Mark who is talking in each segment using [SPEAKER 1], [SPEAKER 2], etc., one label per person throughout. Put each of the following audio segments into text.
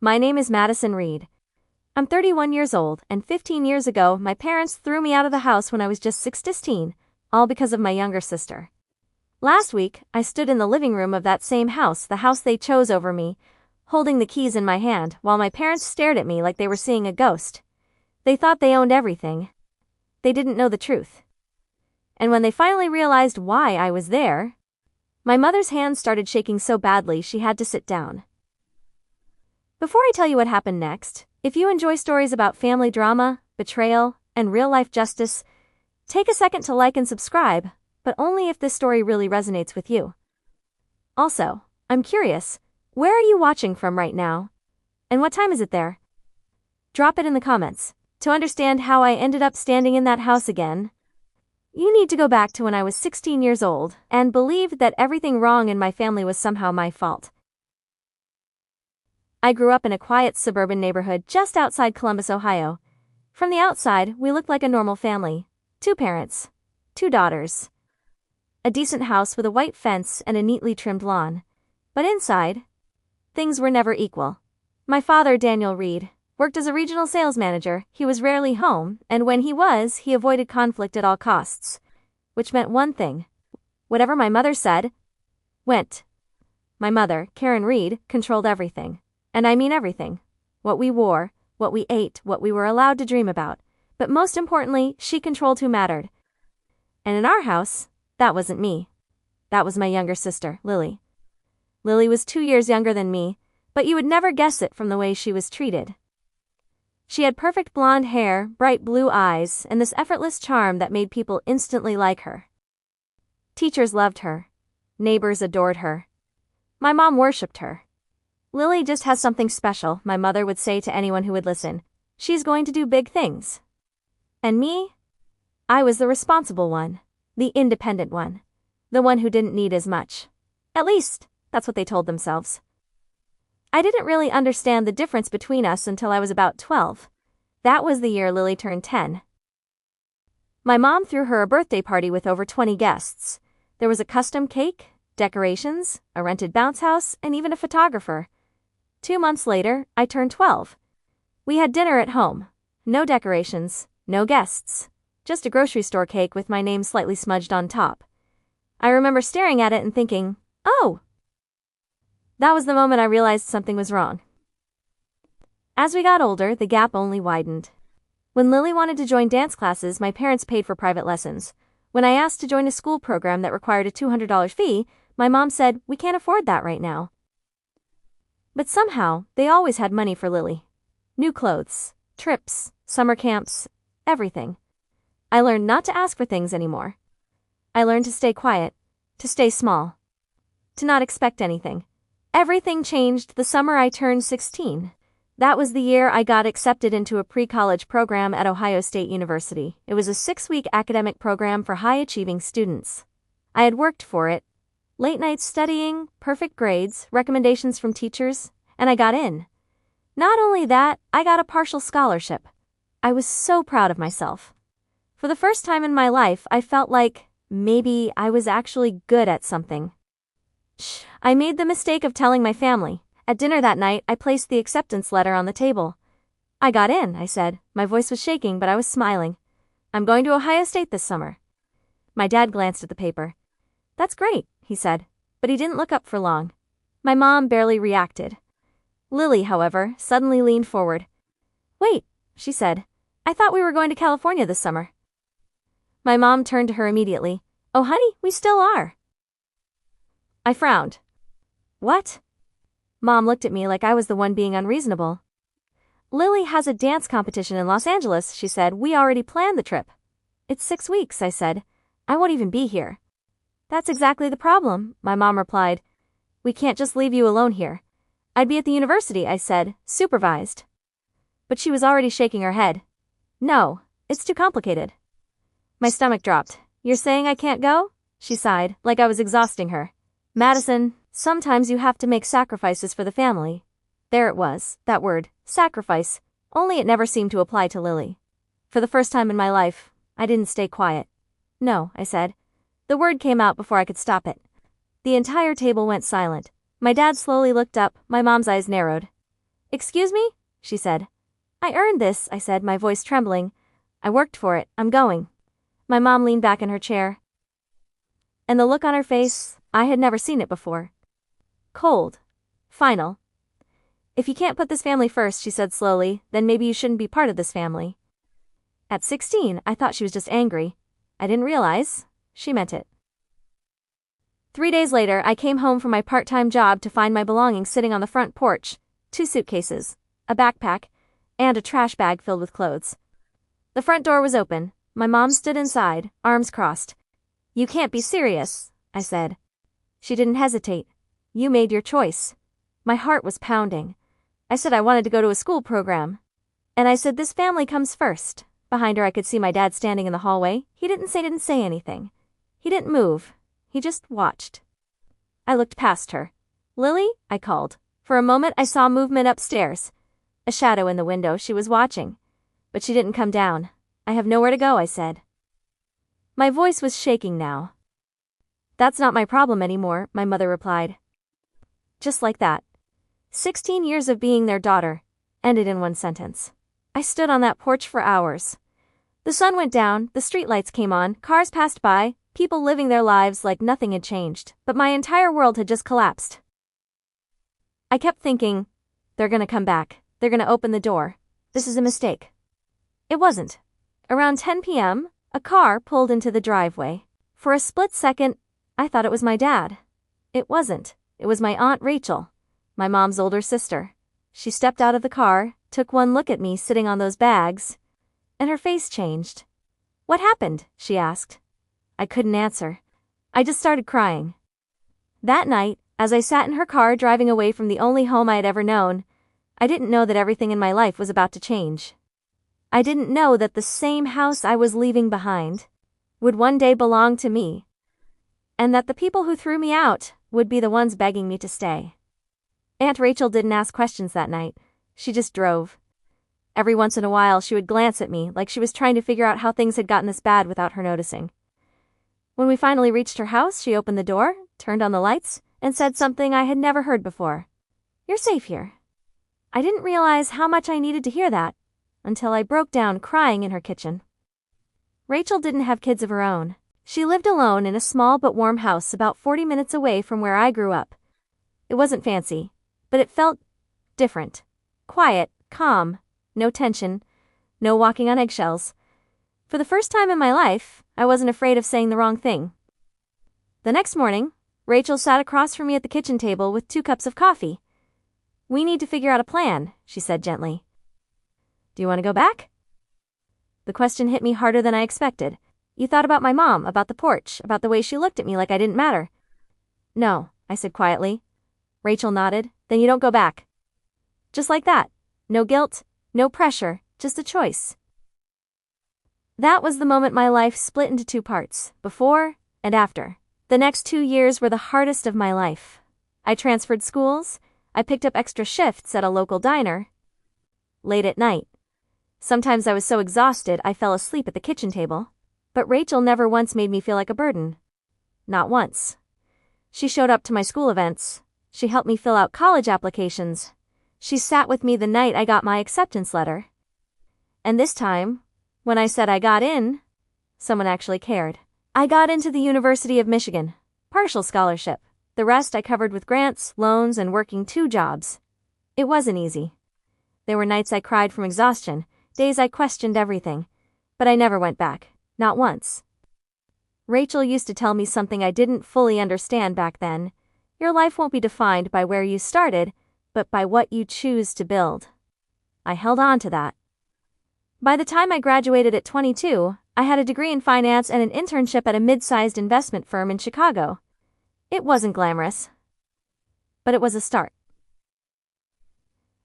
[SPEAKER 1] My name is Madison Reed. I'm 31 years old, and 15 years ago, my parents threw me out of the house when I was just 16, all because of my younger sister. Last week, I stood in the living room of that same house, the house they chose over me, holding the keys in my hand, while my parents stared at me like they were seeing a ghost. They thought they owned everything. They didn't know the truth. And when they finally realized why I was there, my mother's hands started shaking so badly she had to sit down. Before I tell you what happened next, if you enjoy stories about family drama, betrayal, and real-life justice, take a second to like and subscribe, but only if this story really resonates with you. Also, I'm curious, where are you watching from right now? And what time is it there? Drop it in the comments. To understand how I ended up standing in that house again, you need to go back to when I was 16 years old and believed that everything wrong in my family was somehow my fault. I grew up in a quiet suburban neighborhood just outside Columbus, Ohio. From the outside, we looked like a normal family. 2 parents, 2 daughters. A decent house with a white fence and a neatly trimmed lawn. But inside, things were never equal. My father, Daniel Reed, worked as a regional sales manager. He was rarely home, and when he was, he avoided conflict at all costs. Which meant one thing. Whatever my mother said, went. My mother, Karen Reed, controlled everything. And I mean everything. What we wore, what we ate, what we were allowed to dream about. But most importantly, she controlled who mattered. And in our house, that wasn't me. That was my younger sister, Lily. Lily was 2 years younger than me, but you would never guess it from the way she was treated. She had perfect blonde hair, bright blue eyes, and this effortless charm that made people instantly like her. Teachers loved her. Neighbors adored her. My mom worshipped her. Lily just has something special, my mother would say to anyone who would listen. She's going to do big things. And me? I was the responsible one. The independent one. The one who didn't need as much. At least, that's what they told themselves. I didn't really understand the difference between us until I was about 12. That was the year Lily turned 10. My mom threw her a birthday party with over 20 guests. There was a custom cake, decorations, a rented bounce house, and even a photographer. 2 months later, I turned 12. We had dinner at home. No decorations, no guests. Just a grocery store cake with my name slightly smudged on top. I remember staring at it and thinking, oh! That was the moment I realized something was wrong. As we got older, the gap only widened. When Lily wanted to join dance classes, my parents paid for private lessons. When I asked to join a school program that required a $200 fee, my mom said, we can't afford that right now. But somehow, they always had money for Lily. New clothes, trips, summer camps, everything. I learned not to ask for things anymore. I learned to stay quiet, to stay small, to not expect anything. Everything changed the summer I turned 16. That was the year I got accepted into a pre-college program at Ohio State University. It was a 6-week academic program for high-achieving students. I had worked for it. Late nights studying, perfect grades, recommendations from teachers, and I got in. Not only that, I got a partial scholarship. I was so proud of myself. For the first time in my life, I felt like maybe I was actually good at something. I made the mistake of telling my family. At dinner that night, I placed the acceptance letter on the table. I got in, I said. My voice was shaking, but I was smiling. I'm going to Ohio State this summer. My dad glanced at the paper. That's great, he said, but he didn't look up for long. My mom barely reacted. Lily, however, suddenly leaned forward. Wait, she said. I thought we were going to California this summer. My mom turned to her immediately. Oh, honey, we still are. I frowned. What? Mom looked at me like I was the one being unreasonable. Lily has a dance competition in Los Angeles, she said. We already planned the trip. It's 6 weeks, I said. I won't even be here. That's exactly the problem, my mom replied. We can't just leave you alone here. I'd be at the university, I said, supervised. But she was already shaking her head. No, it's too complicated. My stomach dropped. You're saying I can't go? She sighed, like I was exhausting her. Madison, sometimes you have to make sacrifices for the family. There it was, that word, sacrifice, only it never seemed to apply to Lily. For the first time in my life, I didn't stay quiet. No, I said. The word came out before I could stop it. The entire table went silent. My dad slowly looked up, my mom's eyes narrowed. Excuse me? She said. I earned this, I said, my voice trembling. I worked for it, I'm going. My mom leaned back in her chair. And the look on her face, I had never seen it before. Cold. Final. If you can't put this family first, she said slowly, then maybe you shouldn't be part of this family. At 16, I thought she was just angry. I didn't realize she meant it. 3 days later, I came home from my part-time job to find my belongings sitting on the front porch, 2 suitcases, a backpack, and a trash bag filled with clothes. The front door was open. My mom stood inside, arms crossed. You can't be serious, I said. She didn't hesitate. You made your choice. My heart was pounding. I said I wanted to go to a school program. And I said this family comes first. Behind her I could see my dad standing in the hallway. He didn't say anything. He didn't move. He just watched. I looked past her. Lily? I called. For a moment I saw movement upstairs. A shadow in the window. She was watching. But she didn't come down. I have nowhere to go, I said. My voice was shaking now. That's not my problem anymore, my mother replied. Just like that. 16 years of being their daughter ended in one sentence. I stood on that porch for hours. The sun went down, the streetlights came on, cars passed by, people living their lives like nothing had changed, but my entire world had just collapsed. I kept thinking, they're gonna come back, they're gonna open the door. This is a mistake. It wasn't. Around 10 p.m., a car pulled into the driveway. For a split second, I thought it was my dad. It wasn't. It was my Aunt Rachel, my mom's older sister. She stepped out of the car, took one look at me sitting on those bags, and her face changed. What happened? She asked. I couldn't answer. I just started crying. That night, as I sat in her car driving away from the only home I had ever known, I didn't know that everything in my life was about to change. I didn't know that the same house I was leaving behind would one day belong to me, and that the people who threw me out would be the ones begging me to stay. Aunt Rachel didn't ask questions that night. She just drove. Every once in a while she would glance at me like she was trying to figure out how things had gotten this bad without her noticing. When we finally reached her house, she opened the door, turned on the lights, and said something I had never heard before. You're safe here. I didn't realize how much I needed to hear that until I broke down crying in her kitchen. Rachel didn't have kids of her own. She lived alone in a small but warm house about 40 minutes away from where I grew up. It wasn't fancy, but it felt different. Quiet, calm, no tension, no walking on eggshells. For the first time in my life, I wasn't afraid of saying the wrong thing. The next morning, Rachel sat across from me at the kitchen table with 2 cups of coffee. We need to figure out a plan, she said gently. Do you want to go back? The question hit me harder than I expected. You thought about my mom, about the porch, about the way she looked at me like I didn't matter. No, I said quietly. Rachel nodded. Then you don't go back. Just like that. No guilt, no pressure, just a choice. That was the moment my life split into 2 parts, before and after. The next 2 years were the hardest of my life. I transferred schools, I picked up extra shifts at a local diner. Late at night. Sometimes I was so exhausted I fell asleep at the kitchen table. But Rachel never once made me feel like a burden. Not once. She showed up to my school events. She helped me fill out college applications. She sat with me the night I got my acceptance letter. And this time, when I said I got in, someone actually cared. I got into the University of Michigan. Partial scholarship. The rest I covered with grants, loans, and working 2 jobs. It wasn't easy. There were nights I cried from exhaustion, days I questioned everything. But I never went back. Not once. Rachel used to tell me something I didn't fully understand back then. Your life won't be defined by where you started, but by what you choose to build. I held on to that. By the time I graduated at 22, I had a degree in finance and an internship at a mid-sized investment firm in Chicago. It wasn't glamorous, but it was a start.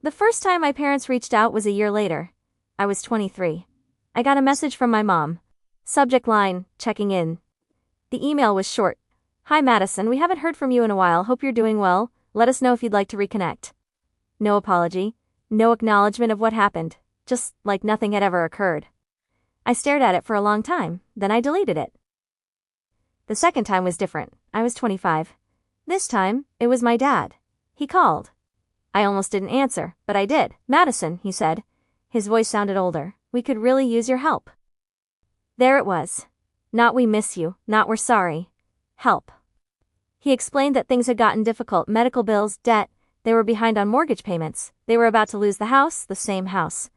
[SPEAKER 1] The first time my parents reached out was a year later. I was 23. I got a message from my mom. Subject line, checking in. The email was short. Hi Madison, we haven't heard from you in a while, hope you're doing well, let us know if you'd like to reconnect. No apology, no acknowledgement of what happened, just like nothing had ever occurred. I stared at it for a long time, then I deleted it. The second time was different. I was 25. This time, it was my dad. He called. I almost didn't answer, but I did. Madison, he said. His voice sounded older. We could really use your help. There it was. Not we miss you, not we're sorry. Help. He explained that things had gotten difficult, medical bills, debt, they were behind on mortgage payments, they were about to lose the house, the same house.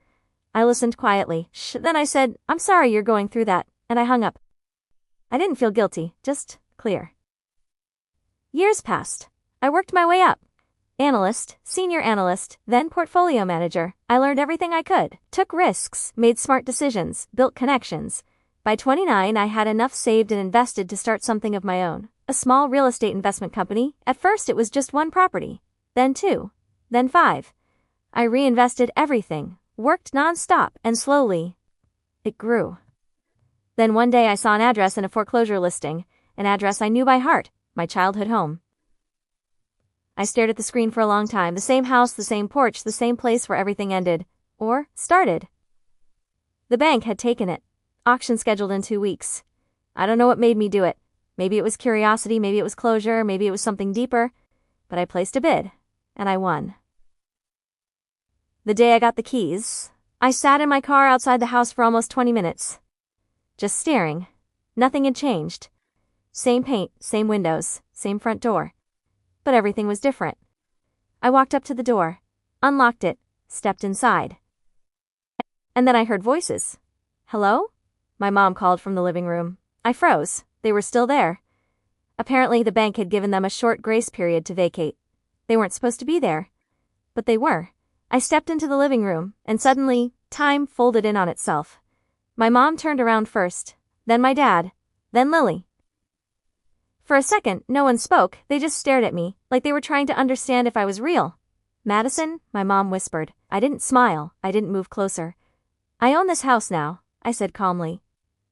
[SPEAKER 1] I listened quietly. Then I said, I'm sorry you're going through that, and I hung up. I didn't feel guilty, just clear. Years passed. I worked my way up. Analyst, senior analyst, then portfolio manager. I learned everything I could, took risks, made smart decisions, built connections. By 29, I had enough saved and invested to start something of my own. A small real estate investment company. At first it was just 1 property. Then 2. Then 5. I reinvested everything, worked non-stop, and slowly, it grew. Then one day I saw an address in a foreclosure listing, an address I knew by heart, my childhood home. I stared at the screen for a long time, the same house, the same porch, the same place where everything ended. Or started. The bank had taken it. Auction scheduled in 2 weeks. I don't know what made me do it. Maybe it was curiosity, maybe it was closure, maybe it was something deeper. But I placed a bid, and I won. The day I got the keys, I sat in my car outside the house for almost 20 minutes. Just staring. Nothing had changed. Same paint, same windows, same front door. But everything was different. I walked up to the door, unlocked it, stepped inside. And then I heard voices. Hello? My mom called from the living room. I froze. They were still there. Apparently the bank had given them a short grace period to vacate. They weren't supposed to be there. But they were. I stepped into the living room, and suddenly, time folded in on itself. My mom turned around first, then my dad, then Lily. For a second, no one spoke, they just stared at me, like they were trying to understand if I was real. Madison, my mom whispered. I didn't smile, I didn't move closer. I own this house now, I said calmly.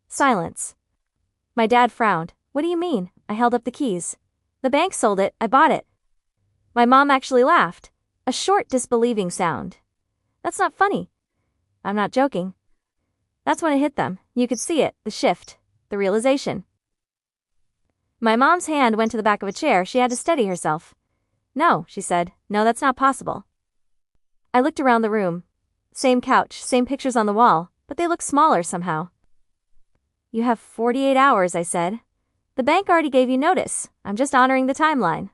[SPEAKER 1] Silence. My dad frowned. What do you mean? I held up the keys. The bank sold it, I bought it. My mom actually laughed. A short, disbelieving sound. That's not funny. I'm not joking. That's when it hit them. You could see it, the shift, the realization. My mom's hand went to the back of a chair. She had to steady herself. No, she said. No, that's not possible. I looked around the room. Same couch, same pictures on the wall, but they looked smaller somehow. You have 48 hours, I said. The bank already gave you notice. I'm just honoring the timeline.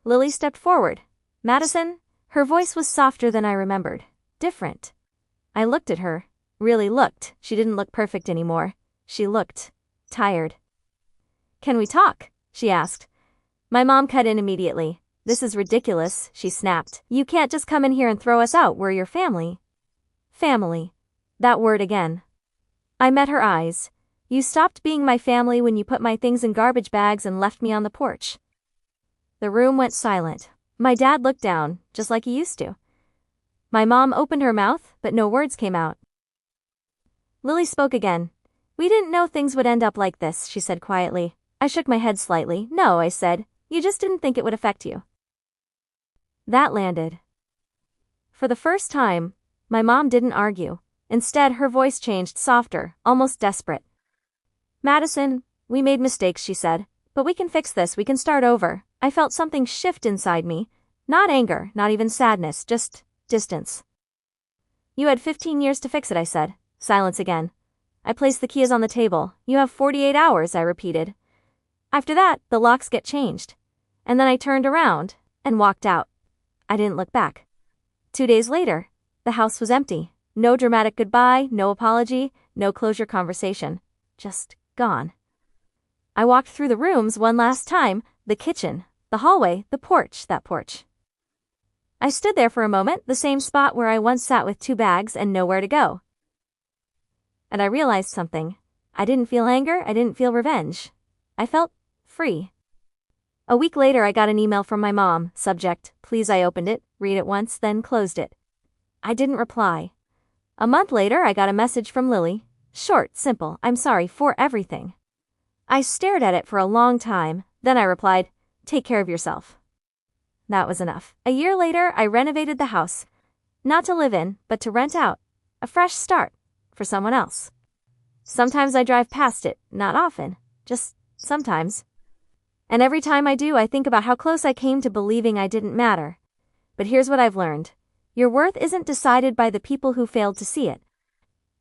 [SPEAKER 1] Lily stepped forward. Madison? Her voice was softer than I remembered. Different. I looked at her. Really looked. She didn't look perfect anymore. She looked tired. Can we talk? She asked. My mom cut in immediately. This is ridiculous, she snapped. You can't just come in here and throw us out. We're your family. Family. That word again. I met her eyes. You stopped being my family when you put my things in garbage bags and left me on the porch. The room went silent. My dad looked down, just like he used to. My mom opened her mouth, but no words came out. Lily spoke again. We didn't know things would end up like this, she said quietly. I shook my head slightly. No, I said. You just didn't think it would affect you. That landed. For the first time, my mom didn't argue. Instead, her voice changed, softer, almost desperate. Madison, we made mistakes, she said. But we can fix this, we can start over. I felt something shift inside me. Not anger, not even sadness, just distance. You had 15 years to fix it, I said. Silence again. I placed the keys on the table. You have 48 hours, I repeated. After that, the locks get changed. And then I turned around and walked out. I didn't look back. 2 days later, the house was empty. No dramatic goodbye, no apology, no closure conversation. Just gone. I walked through the rooms one last time, the kitchen, the hallway, the porch, that porch. I stood there for a moment, the same spot where I once sat with 2 bags and nowhere to go. And I realized something. I didn't feel anger, I didn't feel revenge. I felt free. A week later I got an email from my mom, subject, please. I opened it, read it once, then closed it. I didn't reply. A month later I got a message from Lily. Short, simple, I'm sorry for everything. I stared at it for a long time, then I replied, take care of yourself. That was enough. A year later I renovated the house. Not to live in, but to rent out. A fresh start. For someone else. Sometimes I drive past it, not often, just sometimes. And every time I do I think about how close I came to believing I didn't matter. But here's what I've learned. Your worth isn't decided by the people who failed to see it.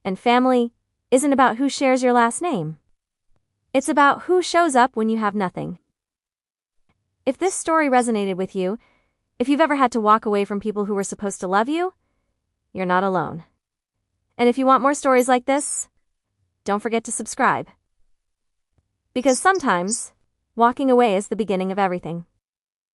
[SPEAKER 1] And family isn't about who shares your last name. It's about who shows up when you have nothing. If this story resonated with you, if you've ever had to walk away from people who were supposed to love you, you're not alone. And if you want more stories like this, don't forget to subscribe. Because sometimes, walking away is the beginning of everything.